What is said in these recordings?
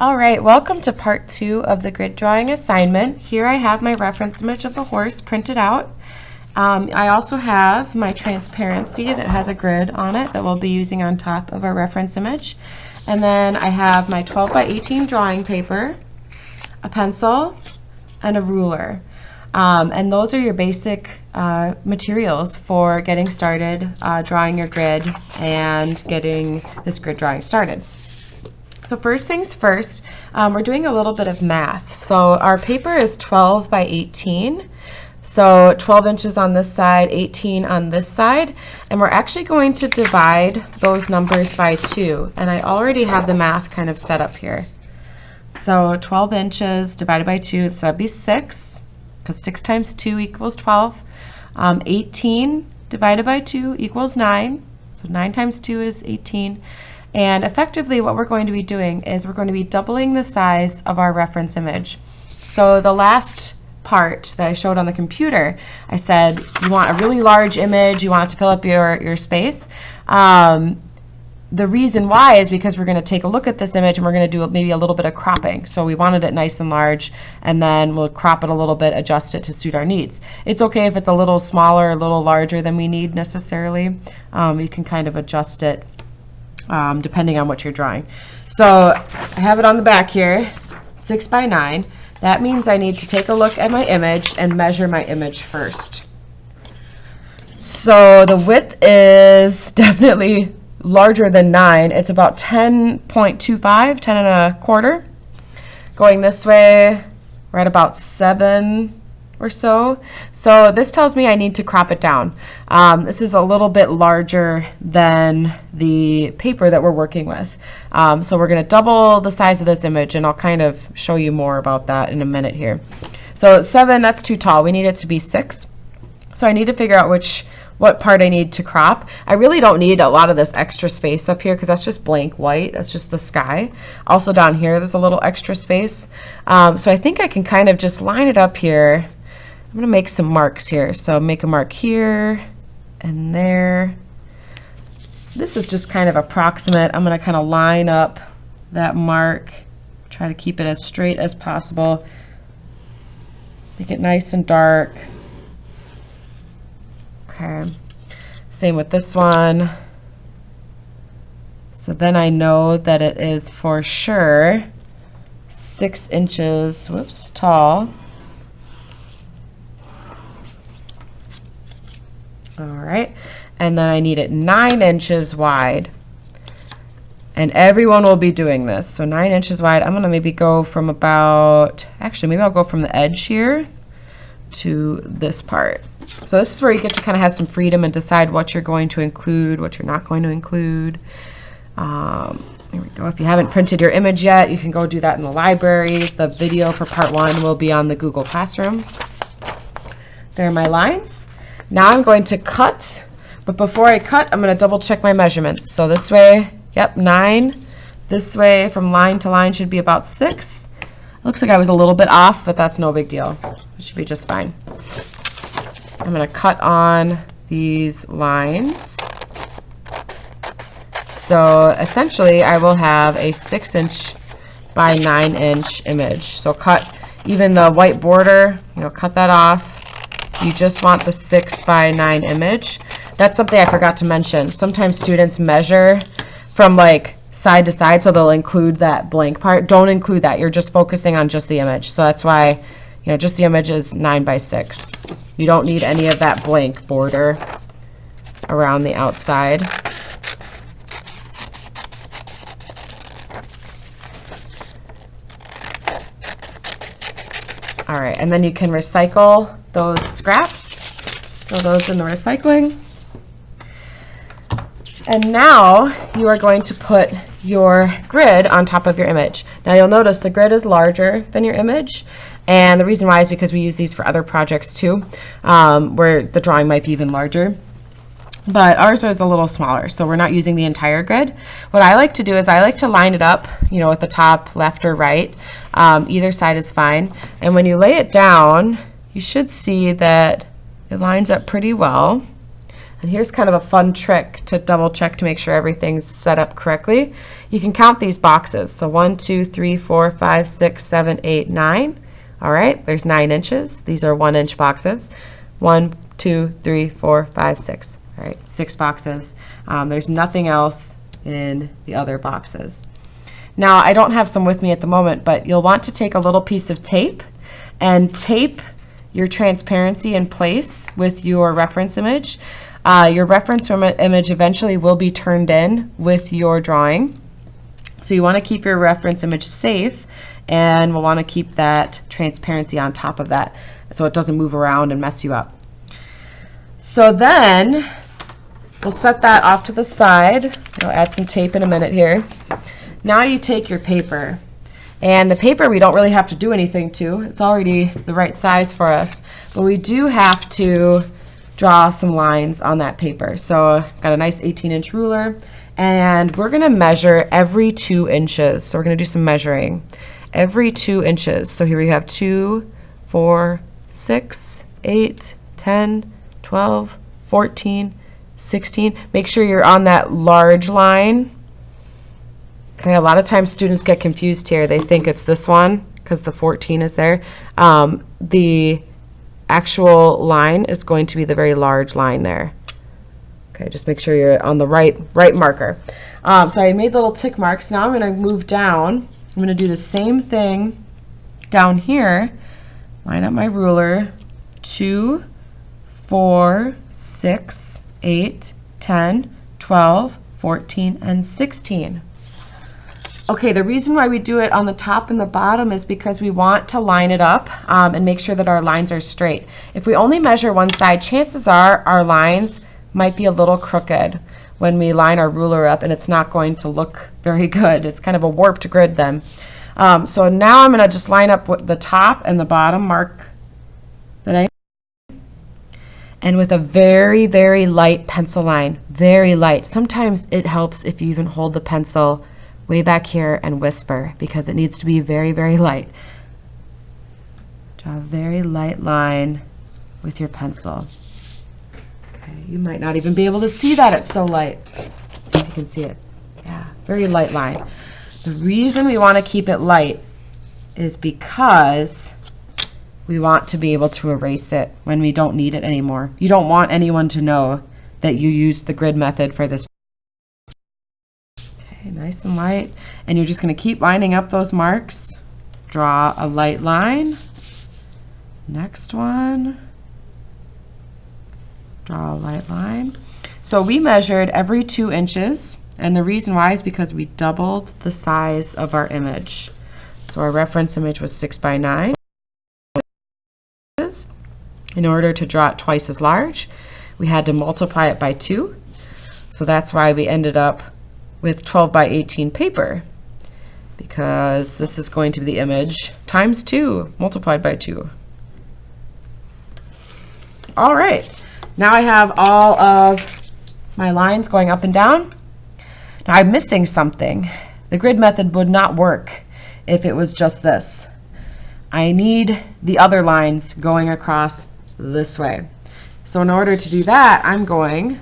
All right, welcome to part 2 of the grid drawing assignment. Here I have my reference image of the horse printed out. I also have my transparency that has a grid on it that we'll be using on top of our reference image. And then I have my 12 by 18 drawing paper, a pencil, and a ruler. And those are your basic materials for getting started drawing your grid and getting this grid drawing started. So first things first, we're doing a little bit of math. So our paper is 12 by 18. So 12 inches on this side, 18 on this side, and we're actually going to divide those numbers by 2. And I already have the math kind of set up here. So 12 inches divided by 2, so that'd be 6, because 6 times 2 equals 12. 18 divided by 2 equals 9, so 9 times 2 is 18. And effectively what we're going to be doing is we're going to be doubling the size of our reference image. So the last part that I showed on the computer, I said you want a really large image, you want it to fill up your space. The reason why is because we're going to take a look at this image and we're going to do maybe a little bit of cropping. So we wanted it nice and large, and then we'll crop it a little bit, adjust it to suit our needs. It's okay if it's a little smaller, a little larger than we need necessarily. You can kind of adjust it depending on what you're drawing. So I have it on the back here, 6 by 9. That means I need to take a look at my image and measure my image first. So the width is definitely larger than 9. It's about 10.25, 10 and a quarter. Going this way, we're at about 7 or so. So this tells me I need to crop it down. This is a little bit larger than the paper that we're working with. So we're going to double the size of this image, and I'll kind of show you more about that in a minute here. So 7, that's too tall. We need it to be 6. So I need to figure out what part I need to crop. I really don't need a lot of this extra space up here because that's just blank white. That's just the sky. Also down here there's a little extra space. So I think I can kind of just line it up here. I'm going to make some marks here. So make a mark here and there. This is just kind of approximate. I'm going to kind of line up that mark, try to keep it as straight as possible. Make it nice and dark. Okay. Same with this one. So then I know that it is for sure 6 inches, whoops, tall. All right, and then I need it 9 inches wide. And everyone will be doing this. So 9 inches wide. I'm going to maybe go from about, actually maybe I'll go from the edge here to this part. So this is where you get to kind of have some freedom and decide what you're going to include, what you're not going to include. There we go. If you haven't printed your image yet, you can go do that in the library. The video for part 1 will be on the Google Classroom. There are my lines. Now I'm going to cut, but before I cut, I'm going to double check my measurements. So this way, yep, 9. This way, from line to line, should be about 6. Looks like I was a little bit off, but that's no big deal. It should be just fine. I'm going to cut on these lines. So essentially, I will have a 6 inch by 9 inch image. So cut even the white border, cut that off. You just want the 6 by 9 image. That's something I forgot to mention. Sometimes students measure from like side to side, so they'll include that blank part. Don't include that. You're just focusing on just the image. So that's why, just the image is 9 by 6. You don't need any of that blank border around the outside. All right, and then you can recycle those scraps. Throw those in the recycling. And now you are going to put your grid on top of your image. Now you'll notice the grid is larger than your image, and the reason why is because we use these for other projects too, where the drawing might be even larger. But ours is a little smaller, so we're not using the entire grid. What I like to do is I like to line it up, at the top, left or right. Either side is fine. And when you lay it down, you should see that it lines up pretty well. And here's kind of a fun trick to double check to make sure everything's set up correctly. You can count these boxes. So 1, 2, 3, 4, 5, 6, 7, 8, 9. All right, there's 9 inches. These are 1-inch boxes. 1, 2, 3, 4, 5, 6. All right, 6 boxes. There's nothing else in the other boxes. Now, I don't have some with me at the moment, but you'll want to take a little piece of tape and tape your transparency in place with your reference image. Your reference image eventually will be turned in with your drawing. So you want to keep your reference image safe, and we'll want to keep that transparency on top of that so it doesn't move around and mess you up. So then we'll set that off to the side. I'll add some tape in a minute here. Now you take your paper, and the paper we don't really have to do anything to. It's already the right size for us, but we do have to draw some lines on that paper. So I've got a nice 18-inch ruler, and we're going to measure every 2 inches. So we're going to do some measuring. Every 2 inches. So here we have 2, 4, 6, 8, 10, 12, 14, 16. Make sure you're on that large line. Okay, a lot of times students get confused here. They think it's this one because the 14 is there. The actual line is going to be the very large line there. Okay, just make sure you're on the right marker. So I made little tick marks. Now I'm going to move down. I'm going to do the same thing down here. Line up my ruler. 2, 4, 6, 8, 10, 12, 14, and 16. Okay, the reason why we do it on the top and the bottom is because we want to line it up and make sure that our lines are straight. If we only measure one side, chances are our lines might be a little crooked when we line our ruler up, and it's not going to look very good. It's kind of a warped grid then. So now I'm going to just line up with the top and the bottom mark that I and with a very, very light pencil line, very light. Sometimes it helps if you even hold the pencil way back here and whisper, because it needs to be very, very light. Draw a very light line with your pencil. Okay, you might not even be able to see that, it's so light. Let's see if you can see it. Yeah, very light line. The reason we want to keep it light is because we want to be able to erase it when we don't need it anymore. You don't want anyone to know that you used the grid method for this. Okay, nice and light. And you're just going to keep lining up those marks. Draw a light line. Next one. Draw a light line. So we measured every 2 inches, and the reason why is because we doubled the size of our image. So our reference image was 6 by 9. In order to draw it twice as large, we had to multiply it by 2. So that's why we ended up with 12 by 18 paper, because this is going to be the image times 2 multiplied by 2. All right, now I have all of my lines going up and down. Now I'm missing something. The grid method would not work if it was just this. I need the other lines going across this way. So in order to do that, I'm going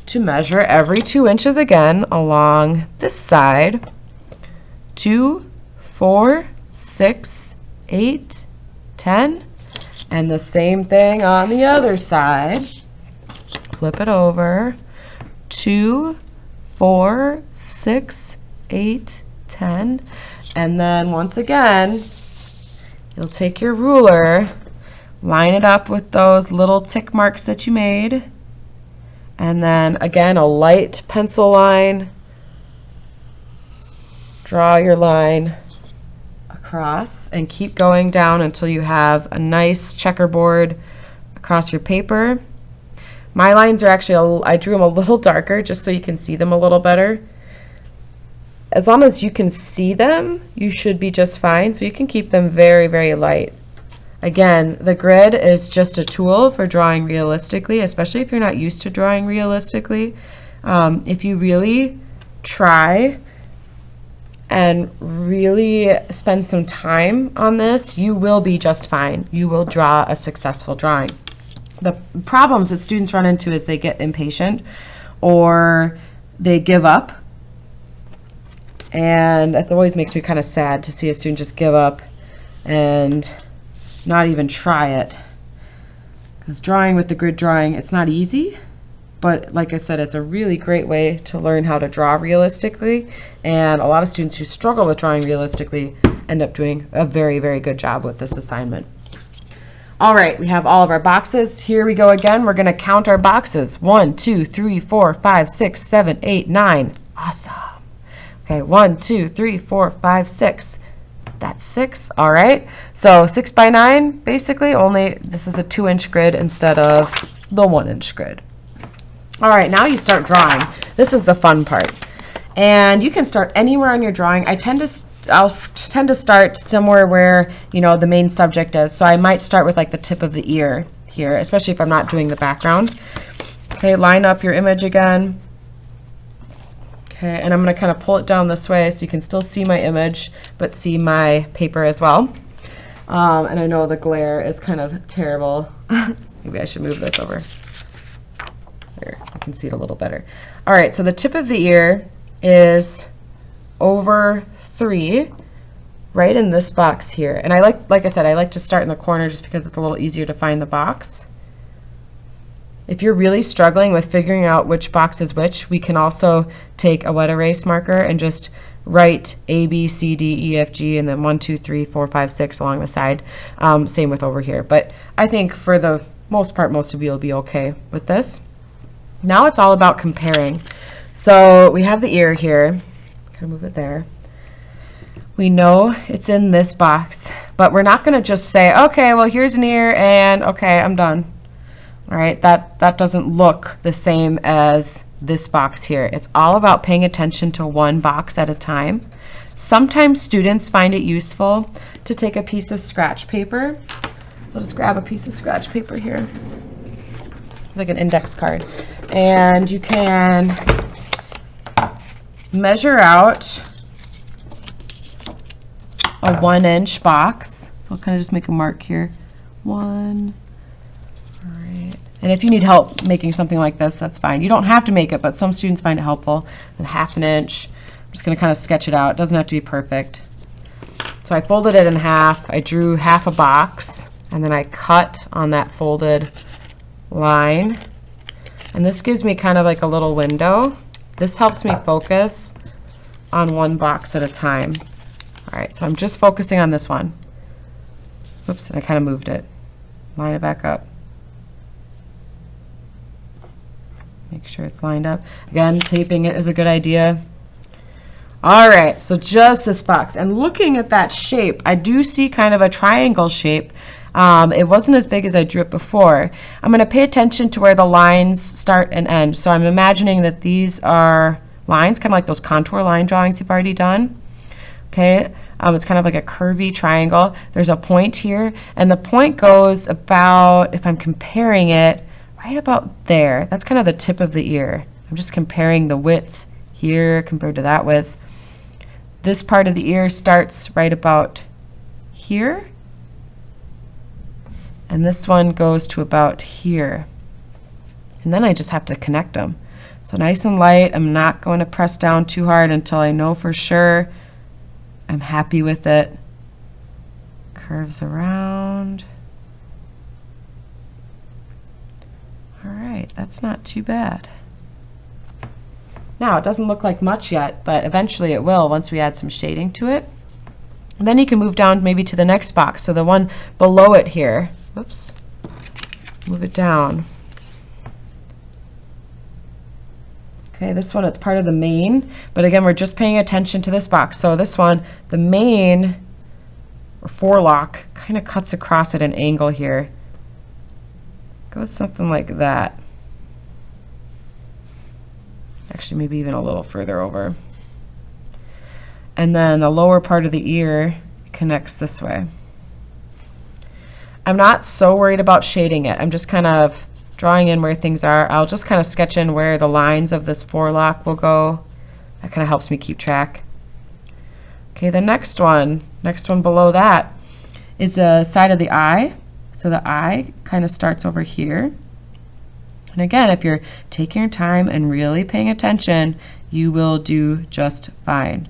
to measure every 2 inches again along this side. 2, 4, 6, 8, 10, and the same thing on the other side. Flip it over. 2, 4, 6, 8, 10, and then once again, you'll take your ruler, line it up with those little tick marks that you made, and then again a light pencil line. Draw your line across and keep going down until you have a nice checkerboard across your paper. My lines are actually, I drew them a little darker just so you can see them a little better. As long as you can see them, you should be just fine, so you can keep them very, very light. Again, the grid is just a tool for drawing realistically, especially if you're not used to drawing realistically. If you really try and really spend some time on this, you will be just fine. You will draw a successful drawing. The problems that students run into is they get impatient or they give up And that always makes me kind of sad to see a student just give up and not even try it. Because drawing with the grid drawing, it's not easy, but like I said, it's a really great way to learn how to draw realistically. And a lot of students who struggle with drawing realistically end up doing a very, very good job with this assignment. All right, we have all of our boxes. Here we go again. We're going to count our boxes. 1, 2, 3, 4, 5, 6, 7, 8, 9. Awesome. Okay, 1, 2, 3, 4, 5, 6. That's 6. All right. So 6 by 9, basically, only this is a 2-inch grid instead of the 1-inch grid. All right, now you start drawing. This is the fun part. And you can start anywhere on your drawing. I'll tend to start somewhere where, you know, the main subject is. So I might start with like the tip of the ear here, especially if I'm not doing the background. Okay, line up your image again. Okay, and I'm going to kind of pull it down this way so you can still see my image, but see my paper as well. And I know the glare is kind of terrible. Maybe I should move this over. There, I can see it a little better. All right, so the tip of the ear is over 3, right in this box here. And I like I said, I like to start in the corner just because it's a little easier to find the box. If you're really struggling with figuring out which box is which, we can also take a wet erase marker and just write A, B, C, D, E, F, G, and then 1, 2, 3, 4, 5, 6 along the side. Same with over here. But I think for the most part, most of you will be okay with this. Now it's all about comparing. So we have the ear here. Kind of move it there. We know it's in this box, but we're not going to just say, okay, well, here's an ear, and okay, I'm done. All right, that doesn't look the same as this box here. It's all about paying attention to one box at a time. Sometimes students find it useful to take a piece of scratch paper. So I'll just grab a piece of scratch paper here, like an index card. And you can measure out a 1-inch box. So I'll kind of just make a mark here. 1. All right. And if you need help making something like this, that's fine. You don't have to make it, but some students find it helpful. And 1/2 inch. I'm just going to kind of sketch it out. It doesn't have to be perfect. So I folded it in half. I drew half a box, and then I cut on that folded line. And this gives me kind of like a little window. This helps me focus on one box at a time. All right, so I'm just focusing on this one. Oops, and I kind of moved it. Line it back up. Make sure it's lined up. Again, taping it is a good idea. All right, so just this box. And looking at that shape, I do see kind of a triangle shape. It wasn't as big as I drew it before. I'm going to pay attention to where the lines start and end. So I'm imagining that these are lines, kind of like those contour line drawings you've already done. Okay, it's kind of like a curvy triangle. There's a point here, and the point goes about, if I'm comparing it, right about there. That's kind of the tip of the ear. I'm just comparing the width here compared to that width. This part of the ear starts right about here, and this one goes to about here. And then I just have to connect them. So nice and light. I'm not going to press down too hard until I know for sure I'm happy with it. Curves around. All right, that's not too bad. Now, it doesn't look like much yet, but eventually it will once we add some shading to it. And then you can move down maybe to the next box. So the one below it here, whoops, move it down. Okay, this one, it's part of the main, but again, we're just paying attention to this box. So this one, the main, or forelock, kind of cuts across at an angle here. Goes something like that. Actually, maybe even a little further over. And then the lower part of the ear connects this way. I'm not so worried about shading it. I'm just kind of drawing in where things are. I'll just kind of sketch in where the lines of this forelock will go. That kind of helps me keep track. Okay, the next one below that is the side of the eye. So the eye kind of starts over here. And again, if you're taking your time and really paying attention, you will do just fine.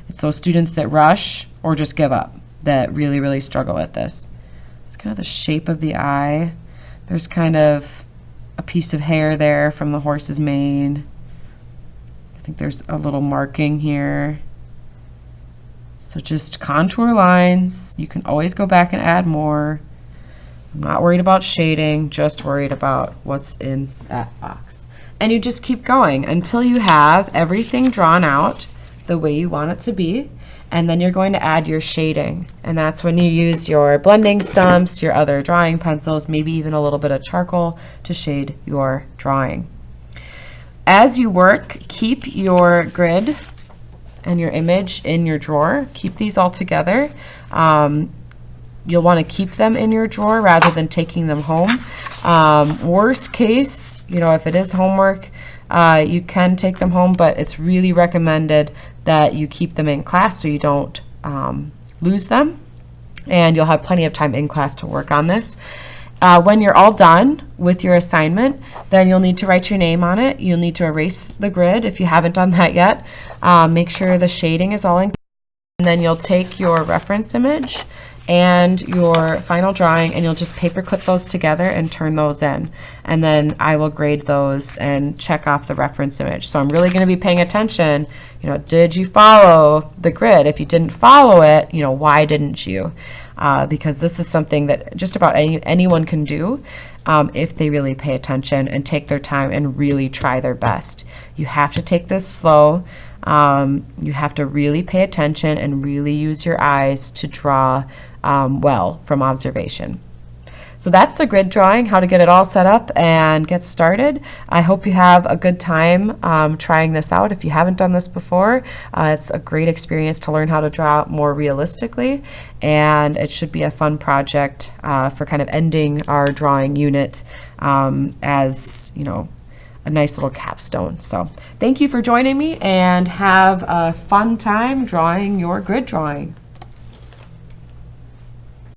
It's those students that rush or just give up that really, really struggle with this. It's kind of the shape of the eye. There's kind of a piece of hair there from the horse's mane. I think there's a little marking here. So just contour lines. You can always go back and add more. I'm not worried about shading, just worried about what's in that box. And you just keep going until you have everything drawn out the way you want it to be. And then you're going to add your shading. And that's when you use your blending stumps, your other drawing pencils, maybe even a little bit of charcoal to shade your drawing. As you work, keep your grid and your image in your drawer. Keep these all together. You'll want to keep them in your drawer rather than taking them home. Worst case, if it is homework, you can take them home, but it's really recommended that you keep them in class so you don't lose them, and you'll have plenty of time in class to work on this. When you're all done with your assignment, then you'll need to write your name on it. You'll need to erase the grid if you haven't done that yet. Make sure the shading is all in, and then you'll take your reference image and your final drawing, and you'll just paper clip those together and turn those in. And then I will grade those and check off the reference image. So I'm really going to be paying attention, did you follow the grid? If you didn't follow it, why didn't you? Because this is something that just about anyone can do if they really pay attention and take their time and really try their best. You have to take this slow. You have to really pay attention and really use your eyes to draw well from observation. So that's the grid drawing, how to get it all set up and get started. I hope you have a good time trying this out. If you haven't done this before, it's a great experience to learn how to draw more realistically, and it should be a fun project for kind of ending our drawing unit as, a nice little capstone. So thank you for joining me, and have a fun time drawing your grid drawing.